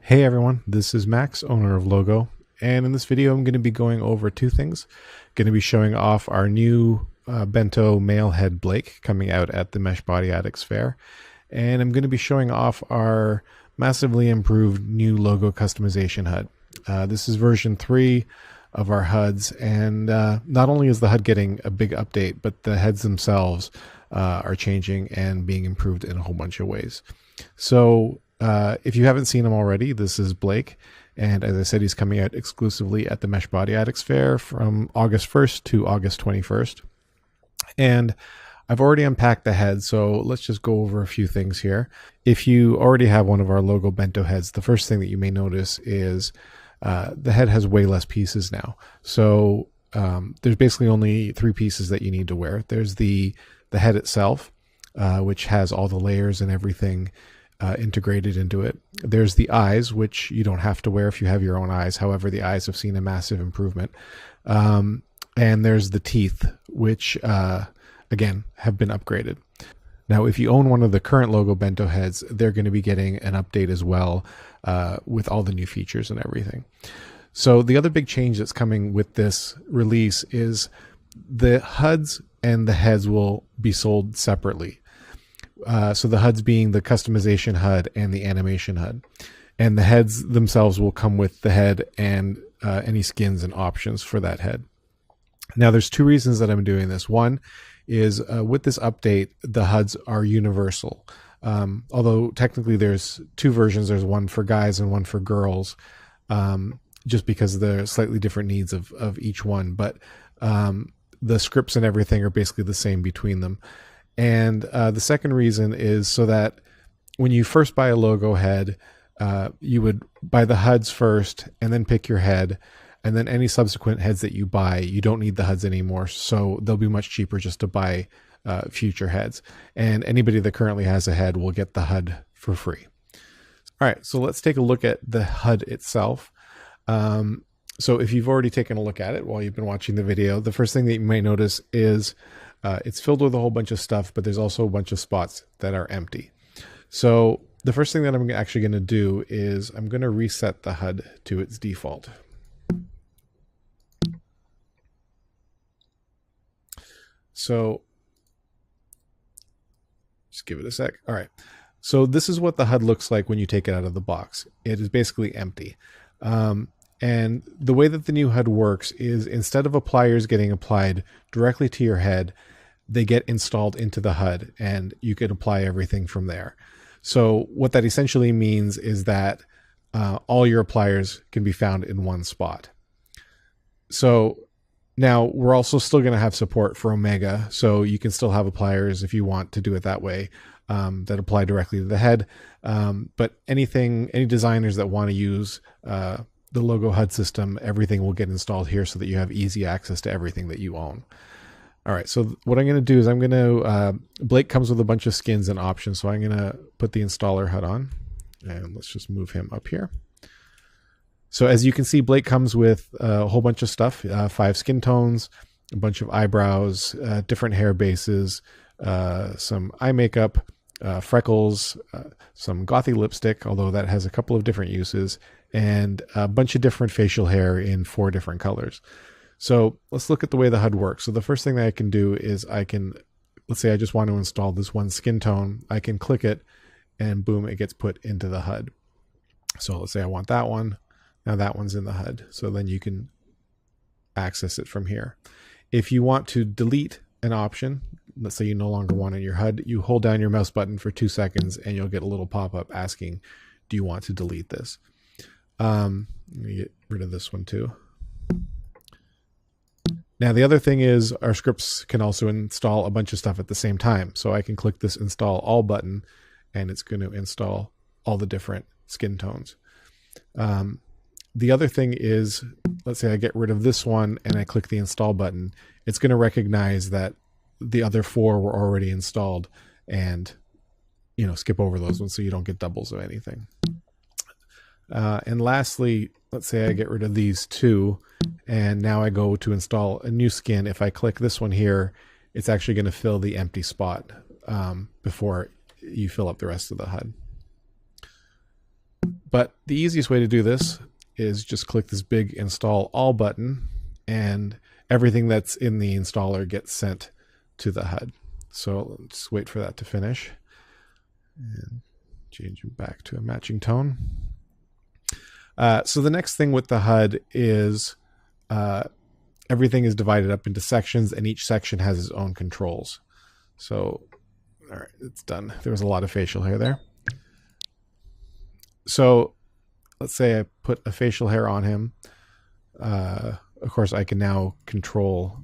Hey everyone, this is Max, owner of Logo, and in this video I'm going to be going over two things. Going to be showing off our new bento male head Blake coming out at the Mesh Body Addicts Fair, and I'm going to be showing off our massively improved new logo customization HUD. This is version 3 of our HUDs, and not only is the HUD getting a big update, but the heads themselves are changing and being improved in a whole bunch of ways. So if you haven't seen him already, this is Blake, and as I said, he's coming out exclusively at the Mesh Body Addicts Fair from August 1st to August 21st. And I've already unpacked the head, so let's just go over a few things here. If you already have one of our logo bento heads, the first thing that you may notice is the head has way less pieces now. So there's basically only 3 pieces that you need to wear. There's the head itself, which has all the layers and everything integrated into it. There's the eyes, which you don't have to wear if you have your own eyes. However, the eyes have seen a massive improvement. And there's the teeth, which again have been upgraded. Now, if you own one of the current logo bento heads, they're going to be getting an update as well with all the new features and everything. So the other big change that's coming with this release is the HUDs and the heads will be sold separately. So the HUDs being the customization HUD and the animation HUD. And the heads themselves will come with the head and any skins and options for that head. Now, there's 2 reasons that I'm doing this. One is with this update, the HUDs are universal. Although technically there's 2 versions. There's one for guys and one for girls, just because they're slightly different needs of each one. But the scripts and everything are basically the same between them. And the second reason is so that when you first buy a logo head, you would buy the HUDs first and then pick your head. And then any subsequent heads that you buy, you don't need the HUDs anymore. So they'll be much cheaper just to buy future heads. And anybody that currently has a head will get the HUD for free. All right, so let's take a look at the HUD itself. So if you've already taken a look at it while you've been watching the video, the first thing that you may notice is it's filled with a whole bunch of stuff, but there's also a bunch of spots that are empty. So the first thing that I'm actually going to do is I'm going to reset the HUD to its default. So just give it a sec. All right. So this is what the HUD looks like when you take it out of the box. It is basically empty. And the way that the new HUD works is instead of pliers getting applied directly to your head, they get installed into the HUD and you can apply everything from there. So what that essentially means is that all your pliers can be found in one spot. So now we're also still going to have support for Omega, so you can still have pliers if you want to do it that way, that apply directly to the head. But any designers that want to use the logo HUD system, everything will get installed here so that you have easy access to everything that you own. All right, so what I'm going to do is I'm going to, Blake comes with a bunch of skins and options, so I'm going to put the installer HUD on, and let's just move him up here. So as you can see, Blake comes with a whole bunch of stuff, 5 skin tones, a bunch of eyebrows, different hair bases, some eye makeup, freckles, some gothy lipstick, although that has a couple of different uses, and a bunch of different facial hair in 4 different colors. So let's look at the way the HUD works. So the first thing that I can do is let's say I just want to install this one skin tone. I can click it and boom, it gets put into the HUD. So let's say I want that one. Now that one's in the HUD. So then you can access it from here. If you want to delete an option, let's say you no longer want it in your HUD, you hold down your mouse button for 2 seconds and you'll get a little pop-up asking, do you want to delete this? Let me get rid of this one too. Now, the other thing is our scripts can also install a bunch of stuff at the same time. So I can click this install all button and it's going to install all the different skin tones. The other thing is, let's say I get rid of this one and I click the install button. It's going to recognize that the other 4 were already installed and, skip over those ones so you don't get doubles of anything. And lastly, let's say I get rid of these 2 and now I go to install a new skin. If I click this one here, it's actually going to fill the empty spot before you fill up the rest of the HUD. But the easiest way to do this is just click this big install all button, and everything that's in the installer gets sent to the HUD. So let's wait for that to finish and change it back to a matching tone. So the next thing with the HUD is everything is divided up into sections, and each section has its own controls. So, all right, it's done. There was a lot of facial hair there. So let's say I put a facial hair on him. Of course, I can now control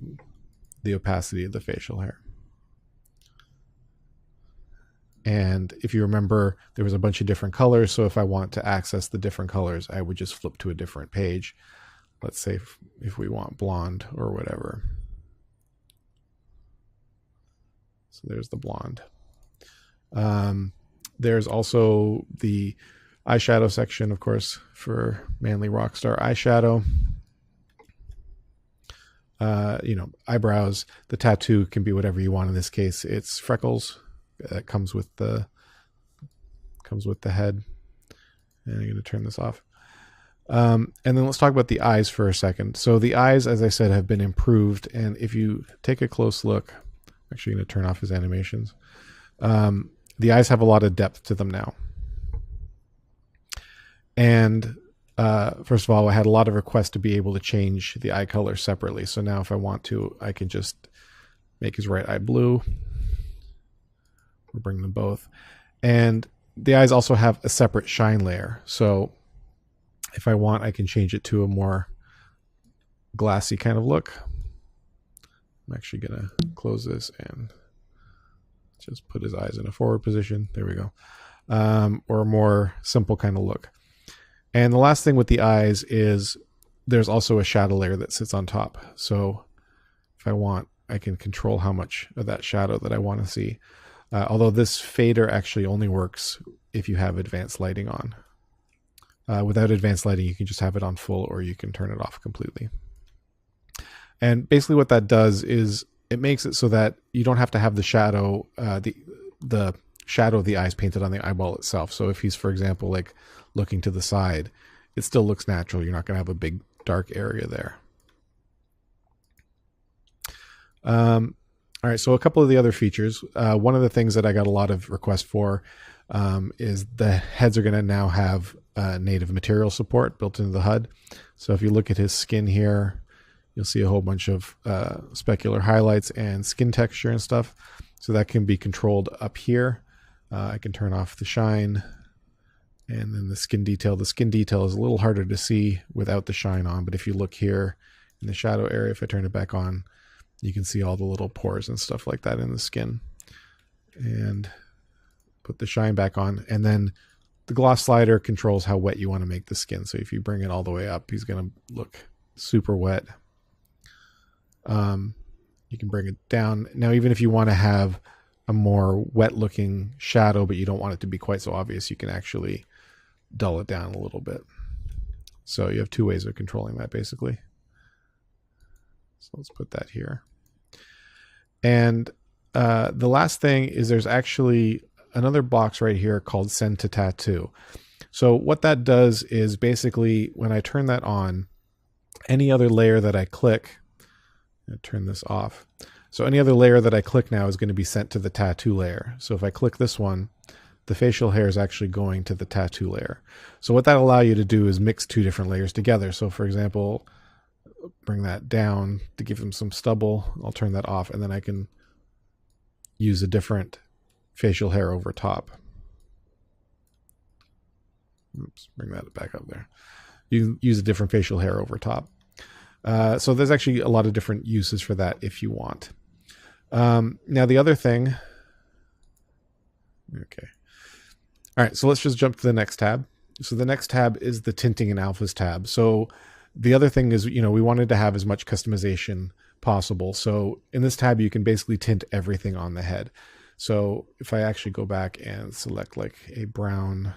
the opacity of the facial hair. And if you remember, there was a bunch of different colors. So if I want to access the different colors, I would just flip to a different page. Let's say if we want blonde or whatever. So there's the blonde. There's also the eyeshadow section, of course, for manly rockstar eyeshadow. Eyebrows. The tattoo can be whatever you want. In this case, it's freckles. That comes with the head. And I'm going to turn this off. And then let's talk about the eyes for a second. So the eyes, as I said, have been improved. And if you take a close look, I'm actually going to turn off his animations. The eyes have a lot of depth to them now. And first of all, I had a lot of requests to be able to change the eye color separately. So now if I want to, I can just make his right eye blue. We'll bring them both. And the eyes also have a separate shine layer. So if I want, I can change it to a more glassy kind of look. I'm actually going to close this and just put his eyes in a forward position. There we go. Or a more simple kind of look. And the last thing with the eyes is there's also a shadow layer that sits on top. So if I want, I can control how much of that shadow that I want to see. Although this fader actually only works if you have advanced lighting on. Without advanced lighting, you can just have it on full, or you can turn it off completely. And basically what that does is it makes it so that you don't have to have the shadow, the shadow of the eyes painted on the eyeball itself. So if he's, for example, like looking to the side, it still looks natural. You're not going to have a big dark area there. All right, so a couple of the other features. One of the things that I got a lot of requests for is the heads are going to now have native material support built into the HUD. So if you look at his skin here, you'll see a whole bunch of specular highlights and skin texture and stuff. So that can be controlled up here. I can turn off the shine, and then the skin detail. The skin detail is a little harder to see without the shine on, but if you look here in the shadow area, if I turn it back on, you can see all the little pores and stuff like that in the skin. And put the shine back on. And then the gloss slider controls how wet you want to make the skin. So if you bring it all the way up, he's going to look super wet. You can bring it down. Now, even if you want to have a more wet looking shadow, but you don't want it to be quite so obvious, you can actually dull it down a little bit. So you have two ways of controlling that, basically. So let's put that here. And the last thing is there's actually another box right here called Send to Tattoo. So what that does is basically when I turn that on, any other layer that I click, I'm going to turn this off. So any other layer that I click now is going to be sent to the tattoo layer. So if I click this one, the facial hair is actually going to the tattoo layer. So what that allows you to do is mix two different layers together. So for example, bring that down to give him some stubble. I'll turn that off, and then I can use a different facial hair over top. Oops, bring that back up there. You can use a different facial hair over top. So there's actually a lot of different uses for that if you want. Now the other thing, okay. All right, so let's just jump to the next tab. So the next tab is the tinting and alphas tab. So the other thing is, we wanted to have as much customization possible. So in this tab, you can basically tint everything on the head. So if I actually go back and select like a brown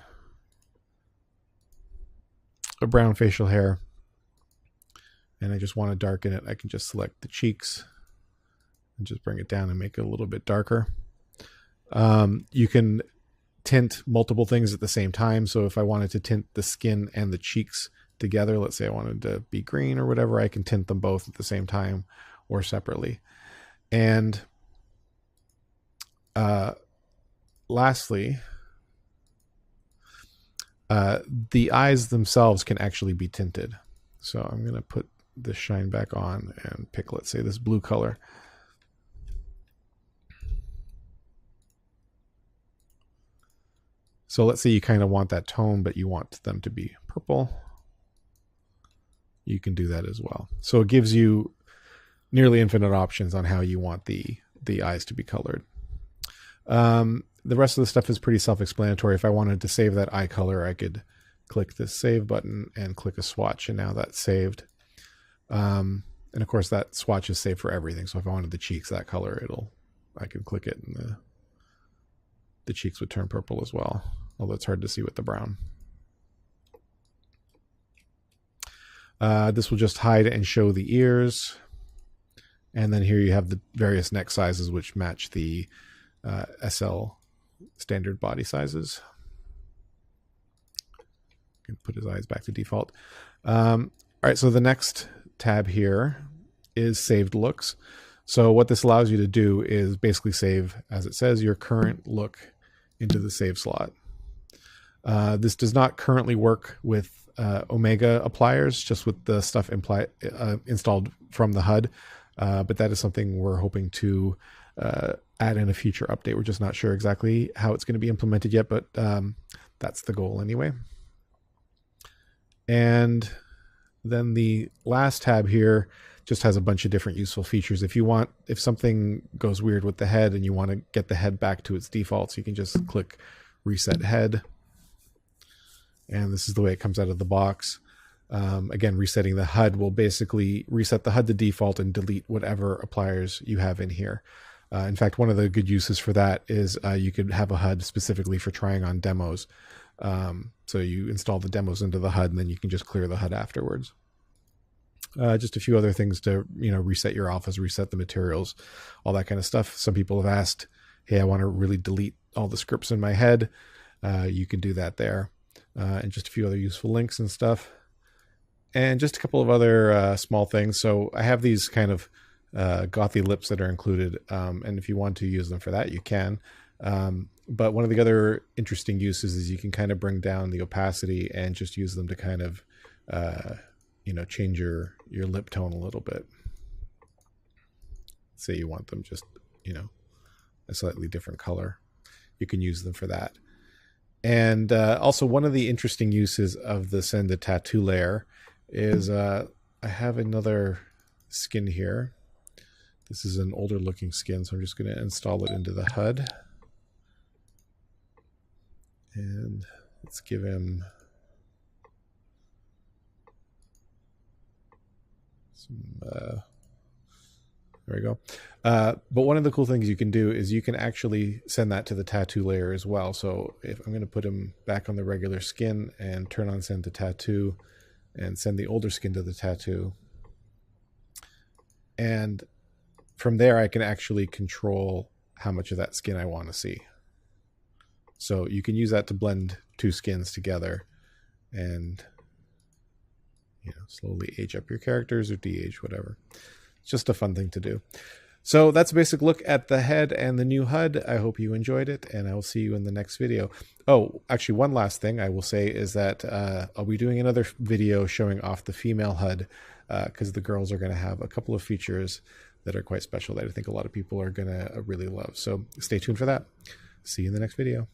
facial hair, and I just want to darken it, I can just select the cheeks and just bring it down and make it a little bit darker. You can tint multiple things at the same time. So if I wanted to tint the skin and the cheeks together, let's say I wanted to be green or whatever, I can tint them both at the same time or separately. And lastly, the eyes themselves can actually be tinted. So I'm going to put the shine back on and pick, let's say, this blue color. So let's say you kind of want that tone, but you want them to be purple. You can do that as well. So it gives you nearly infinite options on how you want the eyes to be colored. The rest of the stuff is pretty self-explanatory. If I wanted to save that eye color, I could click this save button and click a swatch, and now that's saved. And of course that swatch is saved for everything. So if I wanted the cheeks that color, I could click it and the cheeks would turn purple as well, although it's hard to see with the brown. This will just hide and show the ears. And then here you have the various neck sizes which match the SL standard body sizes. Can put his eyes back to default. All right, so the next tab here is saved looks. So what this allows you to do is basically save, as it says, your current look into the save slot. This does not currently work with Omega appliers, just with the stuff installed from the HUD. But that is something we're hoping to add in a future update. We're just not sure exactly how it's going to be implemented yet, but that's the goal anyway. And then the last tab here just has a bunch of different useful features. If something goes weird with the head and you want to get the head back to its defaults, you can just click reset head. And this is the way it comes out of the box. Again, resetting the HUD will basically reset the HUD to default and delete whatever appliers you have in here. In fact, one of the good uses for that is you could have a HUD specifically for trying on demos. So you install the demos into the HUD and then you can just clear the HUD afterwards. Just a few other things to, reset your alphas, reset the materials, all that kind of stuff. Some people have asked, hey, I want to really delete all the scripts in my head. You can do that there. And just a few other useful links and stuff. And just a couple of other small things. So I have these kind of gothy lips that are included. And if you want to use them for that, you can. But one of the other interesting uses is you can kind of bring down the opacity and just use them to kind of, change your lip tone a little bit. Say you want them just, a slightly different color. You can use them for that. And also one of the interesting uses of the Send a Tattoo layer is I have another skin here. This is an older looking skin, so I'm just going to install it into the HUD. And let's give him some, there we go. But one of the cool things you can do is you can actually send that to the tattoo layer as well. So if I'm going to put him back on the regular skin and turn on send to tattoo and send the older skin to the tattoo. And from there, I can actually control how much of that skin I want to see. So you can use that to blend two skins together and, slowly age up your characters or de-age, whatever. It's just a fun thing to do. So that's a basic look at the head and the new HUD. I hope you enjoyed it, and I will see you in the next video. Oh, actually, one last thing I will say is that I'll be doing another video showing off the female HUD because the girls are going to have a couple of features that are quite special that I think a lot of people are going to really love. So stay tuned for that. See you in the next video.